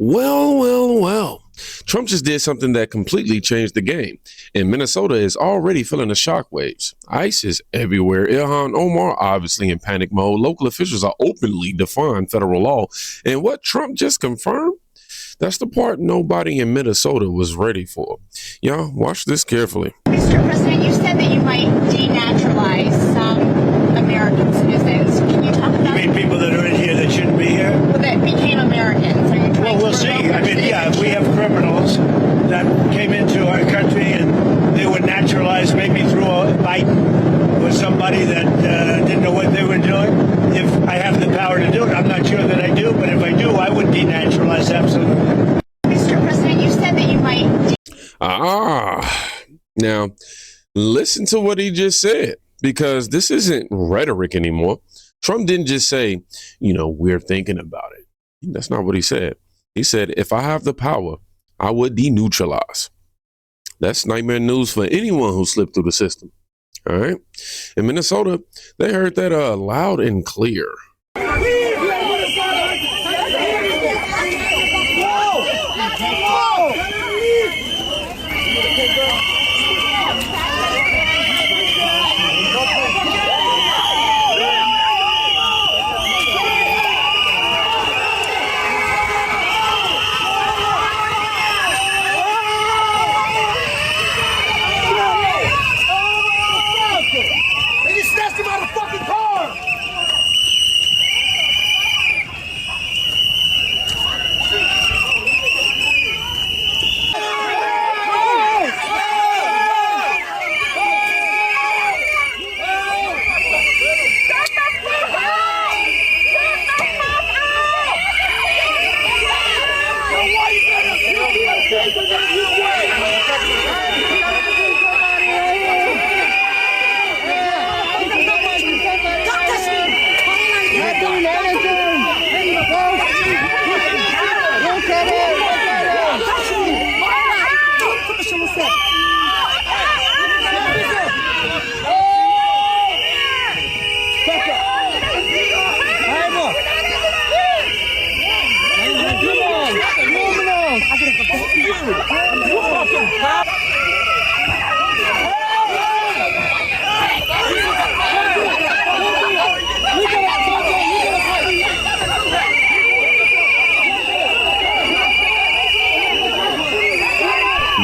Well. Trump just did something that completely changed the game. And Minnesota is already feeling the shockwaves. ICE is everywhere. Ilhan Omar obviously in panic mode. Local officials are openly defying federal law. And what Trump just confirmed, that's the part nobody in Minnesota was ready for. Y'all, watch this carefully. Mr. President, you said that you might denaturalize some American citizens. Can you talk about... You mean people that are in here that shouldn't be here? That became Americans. Are you trying Well, we'll see. I mean, yeah, if we have criminals that came into our country and they were naturalized maybe through Biden or somebody that didn't know what they were doing, if I have the power to do it, I'm not sure that I do, but if I do, I would denaturalize absolutely. Mr. President, you said that you might... Now, listen to what he just said, because this isn't rhetoric anymore. Trump didn't just say, we're thinking about it. That's not what he said. He said, if I have the power, I would deneutralize. That's nightmare news for anyone who slipped through the system. All right. In Minnesota, they heard that loud and clear.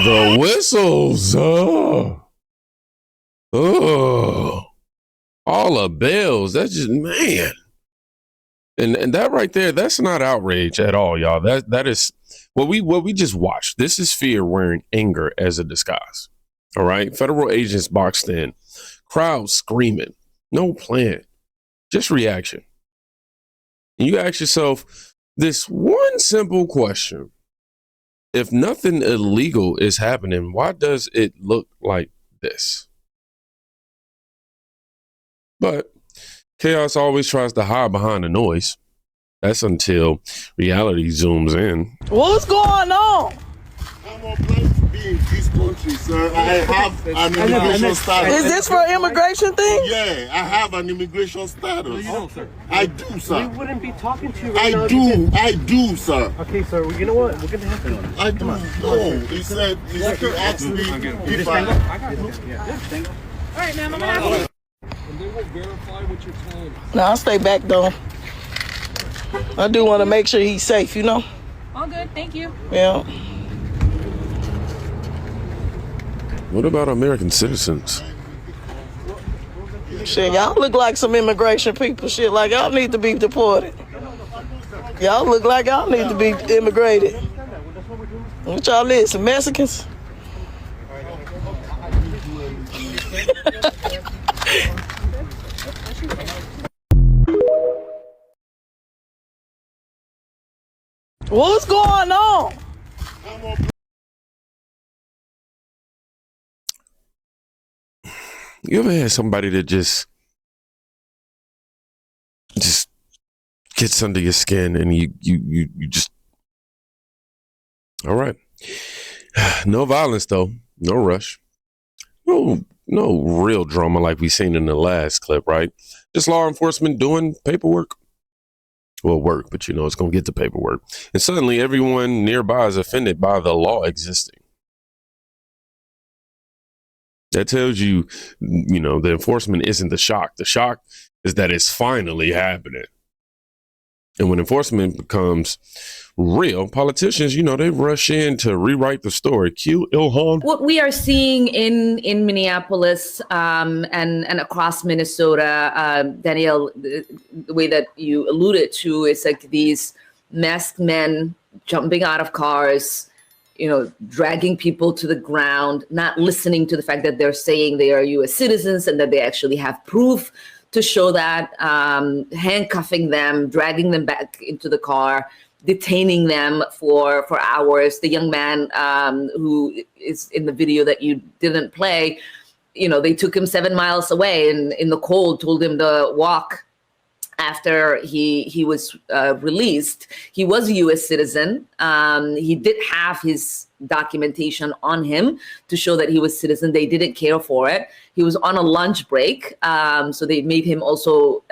The whistles. All the bells. That's just, man. And that right there, that's not outrage at all, y'all. That is what we just watched. This is fear wearing anger as a disguise. All right. Federal agents boxed in, crowds screaming, no plan, just reaction. And you ask yourself this one simple question. If nothing illegal is happening, why does it look like this? But chaos always tries to hide behind the noise. That's until reality zooms in. What's going on? I'm obliged to be in this country, sir. I have an immigration status. Is this for immigration thing? Yeah, I have an immigration status. No, you don't, sir. I do, sir. We wouldn't be talking to you right now. I do, sir. Okay, sir. Well, you know what? We're gonna have to. I do. No, he said he asked me if I got it. Yeah. All right, ma'am. I'm gonna have to. And they will verify what you're telling us. No, I'll stay back though. I do want to make sure he's safe, All good, thank you. Yeah. What about American citizens? Shit, y'all look like some immigration people. Shit, like y'all need to be deported. Y'all look like y'all need to be immigrated. What y'all is, some Mexicans? What's going on? You ever had somebody that just gets under your skin and you just, all right. No violence though, no rush. No real drama like we seen in the last clip, right? Just law enforcement doing paperwork. Well, work, but it's going to get the paperwork. And suddenly everyone nearby is offended by the law existing. That tells you, the enforcement isn't the shock. The shock is that it's finally happening. And when enforcement becomes real, politicians, they rush in to rewrite the story. Cue Ilhan. What we are seeing in Minneapolis and across Minnesota, Danielle, the way that you alluded to is like these masked men jumping out of cars, dragging people to the ground, not listening to the fact that they're saying they are U.S. citizens and that they actually have proof to show that, handcuffing them, dragging them back into the car, detaining them for hours. The young man who is in the video that you didn't play, they took him 7 miles away and in the cold told him to walk. After he was released, he was a U.S. citizen. He did have his documentation on him to show that he was citizen. They didn't care for it. He was on a lunch break, so they made him also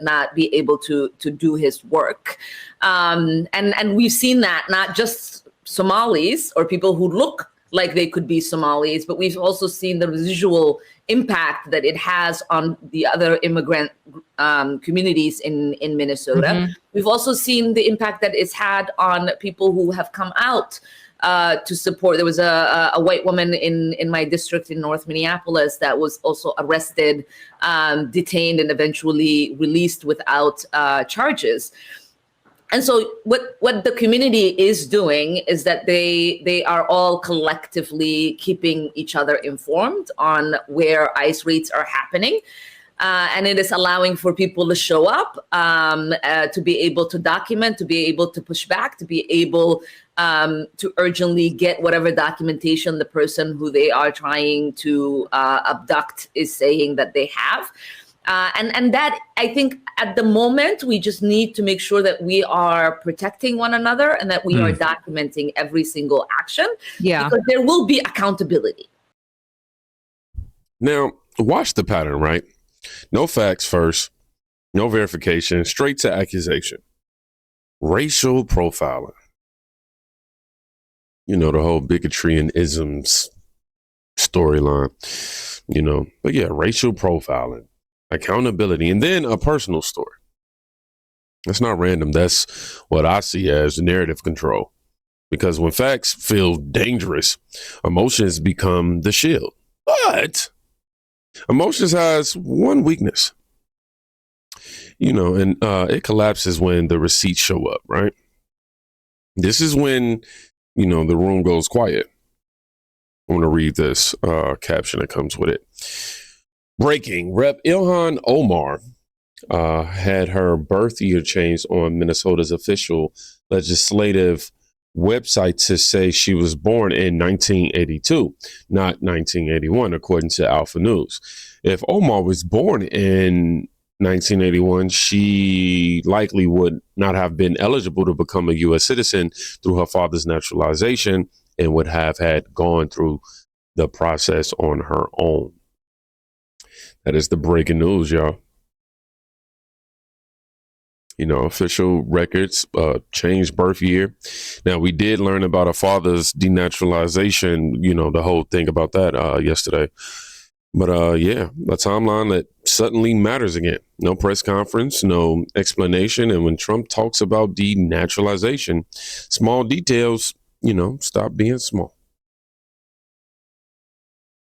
not be able to do his work. And we've seen that not just Somalis or people who look like they could be Somalis, but we've also seen the residual impact that it has on the other immigrant communities in Minnesota. Mm-hmm. We've also seen the impact that it's had on people who have come out to support. There was a white woman in my district in North Minneapolis that was also arrested, detained, and eventually released without charges. And so what the community is doing is that they are all collectively keeping each other informed on where ICE raids are happening. And it is allowing for people to show up, to be able to document, to be able to push back, to be able to urgently get whatever documentation the person who they are trying to abduct is saying that they have. And that, I think, at the moment, we just need to make sure that we are protecting one another and that we are documenting every single action. Yeah. Because there will be accountability. Now, watch the pattern, right? No facts first, no verification, straight to accusation. Racial profiling. The whole bigotry and isms storyline, But yeah, racial profiling. Accountability, and then a personal story. That's not random. That's what I see as narrative control. Because when facts feel dangerous, emotions become the shield. But emotions has one weakness. And it collapses when the receipts show up, right? This is when, the room goes quiet. I'm going to read this caption that comes with it. Breaking, Rep. Ilhan Omar had her birth year changed on Minnesota's official legislative website to say she was born in 1982, not 1981, according to Alpha News. If Omar was born in 1981, she likely would not have been eligible to become a U.S. citizen through her father's naturalization and would have had gone through the process on her own. That is the breaking news, y'all. Official records changed birth year. Now, we did learn about her father's denaturalization, the whole thing about that yesterday. But yeah, a timeline that suddenly matters again. No press conference, no explanation. And when Trump talks about denaturalization, small details, stop being small.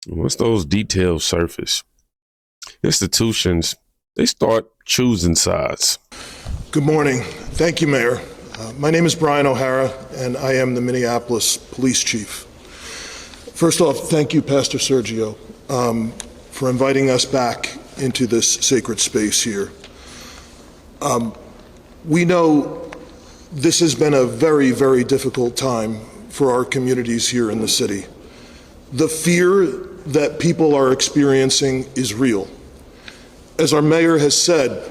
Once those details surface, institutions, they start choosing sides. Good morning. Thank you, Mayor. My name is Brian O'Hara, and I am the Minneapolis Police Chief. First off, thank you, Pastor Sergio, for inviting us back into this sacred space here. We know this has been a very, very difficult time for our communities here in the city. The fear that people are experiencing is real. As our mayor has said,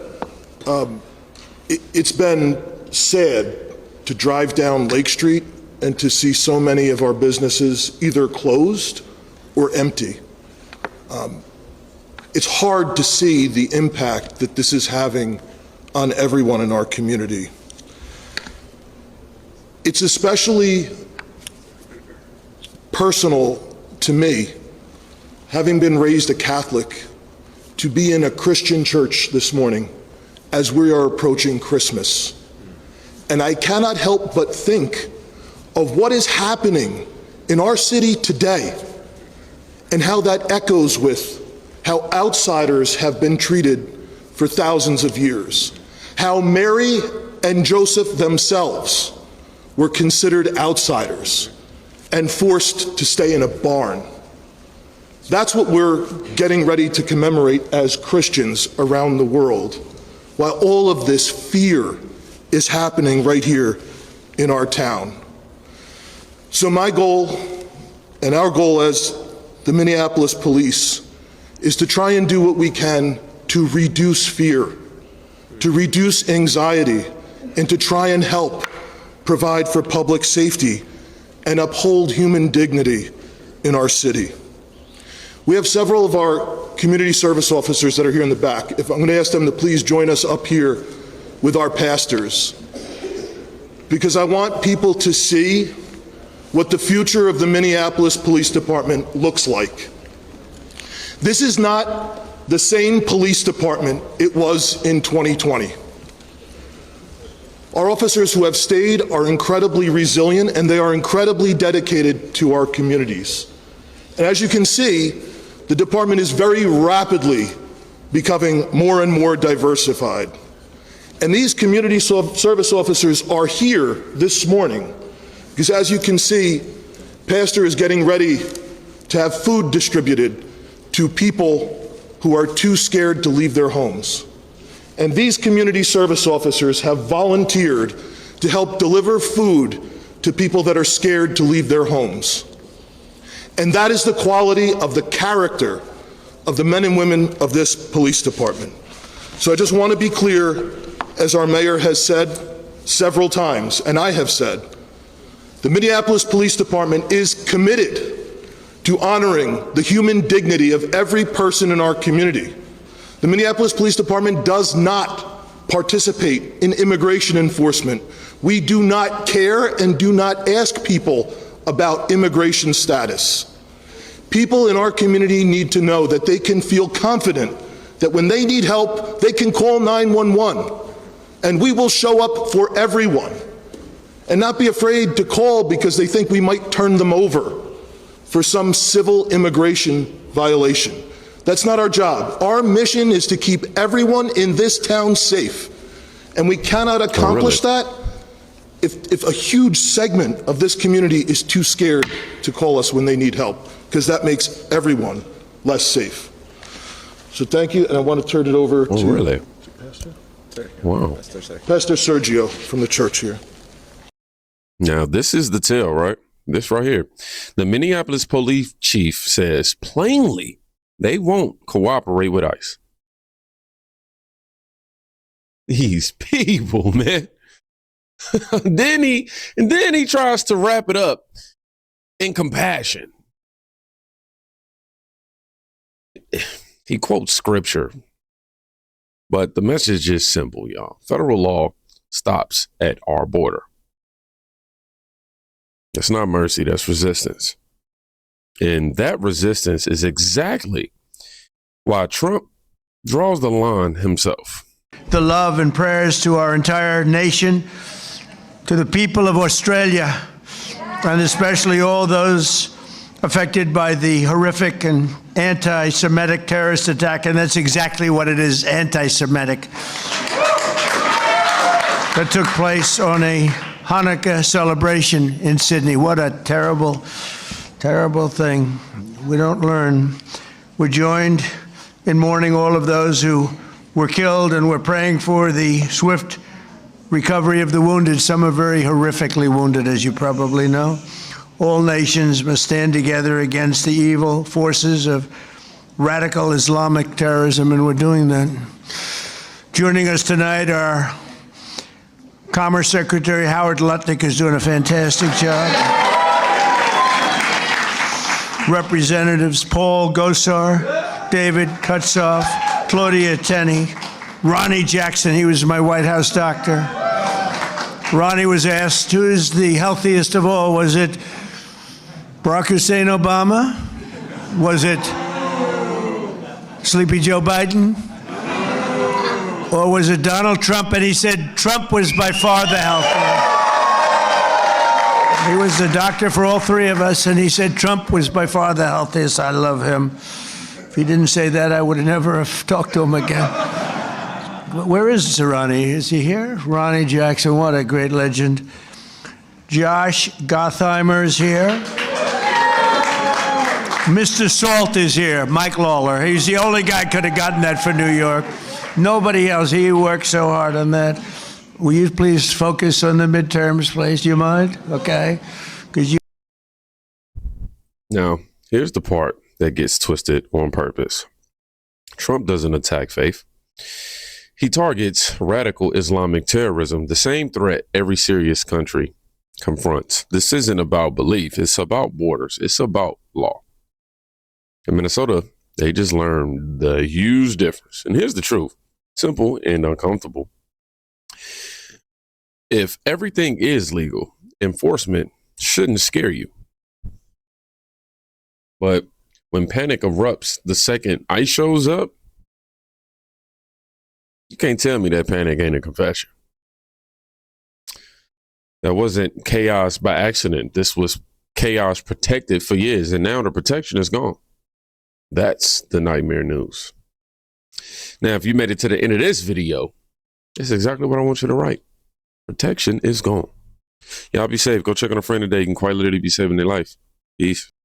it's been sad to drive down Lake Street and to see so many of our businesses either closed or empty. It's hard to see the impact that this is having on everyone in our community. It's especially personal to me, having been raised a Catholic, to be in a Christian church this morning as we are approaching Christmas. And I cannot help but think of what is happening in our city today and how that echoes with how outsiders have been treated for thousands of years, how Mary and Joseph themselves were considered outsiders and forced to stay in a barn. That's what we're getting ready to commemorate as Christians around the world, while all of this fear is happening right here in our town. So my goal, and our goal as the Minneapolis Police, is to try and do what we can to reduce fear, to reduce anxiety, and to try and help provide for public safety and uphold human dignity in our city. We have several of our community service officers that are here in the back. If I'm going to ask them to please join us up here with our pastors, because I want people to see what the future of the Minneapolis Police Department looks like. This is not the same police department it was in 2020. Our officers who have stayed are incredibly resilient, and they are incredibly dedicated to our communities. And as you can see, the department is very rapidly becoming more and more diversified. And these community service officers are here this morning because, as you can see, Pastor is getting ready to have food distributed to people who are too scared to leave their homes. And these community service officers have volunteered to help deliver food to people that are scared to leave their homes. And that is the quality of the character of the men and women of this police department. So I just want to be clear, as our mayor has said several times, and I have said, the Minneapolis Police Department is committed to honoring the human dignity of every person in our community. The Minneapolis Police Department does not participate in immigration enforcement. We do not care and do not ask people about immigration status. People in our community need to know that they can feel confident that when they need help, they can call 911, and we will show up for everyone, and not be afraid to call because they think we might turn them over for some civil immigration violation. That's not our job. Our mission is to keep everyone in this town safe, and we cannot accomplish that if a huge segment of this community is too scared to call us when they need help, because that makes everyone less safe. So thank you, and I want to turn it over to Pastor? Wow. Pastor Sergio from the church here. Now, this is the tale, right? This right here. The Minneapolis police chief says plainly they won't cooperate with ICE. These people, man. then he tries to wrap it up in compassion. He quotes scripture, but the message is simple, y'all. Federal law stops at our border. That's not mercy, that's resistance. And that resistance is exactly why Trump draws the line himself. The love and prayers to our entire nation, to the people of Australia, and especially all those affected by the horrific and anti-Semitic terrorist attack, and that's exactly what it is, anti-Semitic, that took place on a Hanukkah celebration in Sydney. What a terrible, terrible thing. We don't learn. We're joined in mourning all of those who were killed, and we're praying for the swift recovery of the wounded. Some are very horrifically wounded, as you probably know. All nations must stand together against the evil forces of radical Islamic terrorism, and we're doing that. Joining us tonight, our Commerce Secretary Howard Lutnick is doing a fantastic job. Representatives Paul Gosar, David Kutzoff, Claudia Tenney, Ronnie Jackson, he was my White House doctor, Ronnie was asked, who's the healthiest of all? Was it Barack Hussein Obama? Was it Sleepy Joe Biden? Or was it Donald Trump? And he said Trump was by far the healthiest. He was the doctor for all three of us, and he said Trump was by far the healthiest. I love him. If he didn't say that, I would have never have talked to him again. Where is Ronnie? Is he here? Ronnie Jackson, what a great legend. Josh Gottheimer's here. Mr. Salt is here, Mike Lawler. He's the only guy could have gotten that for New York. Nobody else. He worked so hard on that. Will you please focus on the midterms, please? Do you mind? Okay. Because you. Now, here's the part that gets twisted on purpose. Trump doesn't attack faith. He targets radical Islamic terrorism, the same threat every serious country confronts. This isn't about belief. It's about borders. It's about law. In Minnesota, they just learned the huge difference. And here's the truth, simple and uncomfortable. If everything is legal, enforcement shouldn't scare you. But when panic erupts the second ICE shows up, you can't tell me that panic ain't a confession. That wasn't chaos by accident. This was chaos protected for years, and now the protection is gone. That's the nightmare news. Now, if you made it to the end of this video, that's exactly what I want you to write. Protection is gone. Y'all be safe. Go check on a friend today. You can quite literally be saving their life. Peace.